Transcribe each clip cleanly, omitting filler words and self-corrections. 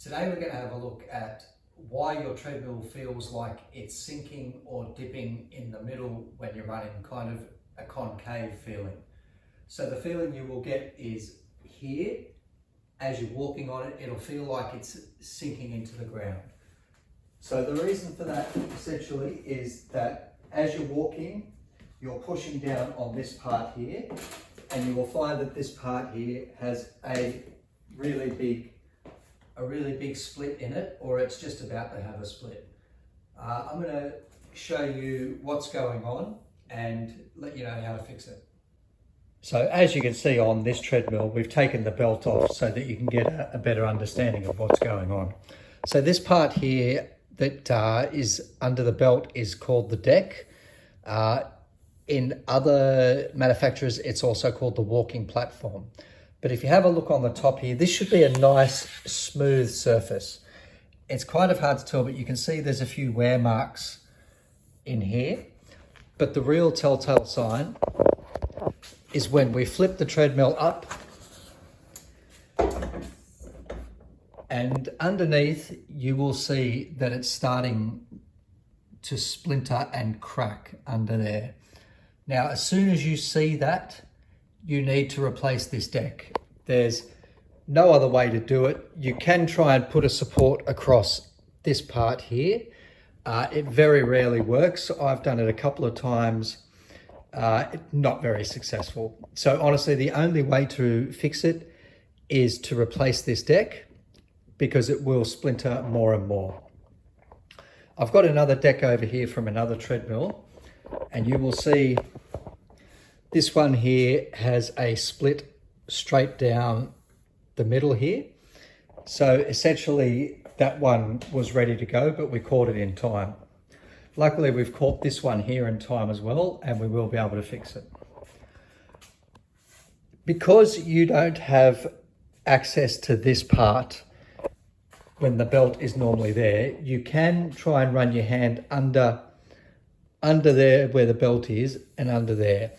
Today we're going to have a look at why your treadmill feels like it's sinking or dipping in the middle when you're running, kind of a concave feeling. So the feeling you will get is here, as you're walking on it, it'll feel like it's sinking into the ground. So the reason for that essentially is that as you're walking, you're pushing down on this part here, and you will find that this part here has a really big split in it, or it's just about to have a split. I'm going to show you what's going on and let you know how to fix it. So as you can see on this treadmill, we've taken the belt off so that you can get a better understanding of what's going on. So this part here that is under the belt is called the deck. In other manufacturers, it's also called the walking platform. But if you have a look on the top here, this should be a nice smooth surface. It's kind of hard to tell, but you can see there's a few wear marks in here. But the real telltale sign is when we flip the treadmill up, and underneath you will see that it's starting to splinter and crack under there. Now, as soon as you see that, you need to replace this deck. There's no other way to do it. You can try and put a support across this part here. It very rarely works. I've done it a couple of times. Not very successful. So honestly, the only way to fix it is to replace this deck, because it will splinter more and more. I've got another deck over here from another treadmill, and you will see this one here has a split straight down the middle here. So essentially that one was ready to go, but we caught it in time. Luckily we've caught this one here in time as well, and we will be able to fix it. Because you don't have access to this part when the belt is normally there, you can try and run your hand under there where the belt is and under there.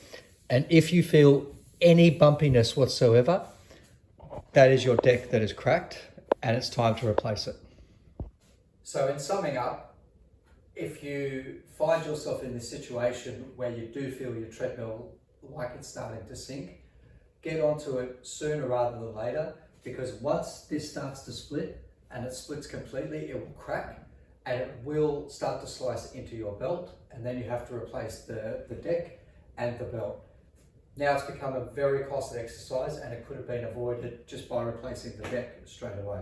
And if you feel any bumpiness whatsoever, that is your deck that is cracked, and it's time to replace it. So in summing up, if you find yourself in this situation where you do feel your treadmill like it's starting to sink, get onto it sooner rather than later, because once this starts to split and it splits completely, it will crack and it will start to slice into your belt, and then you have to replace the deck and the belt. Now it's become a very costly exercise, and it could have been avoided just by replacing the deck straight away.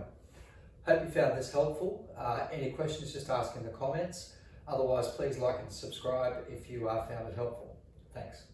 Hope you found this helpful. Any questions, just ask in the comments. Otherwise, please like and subscribe if you found it helpful. Thanks.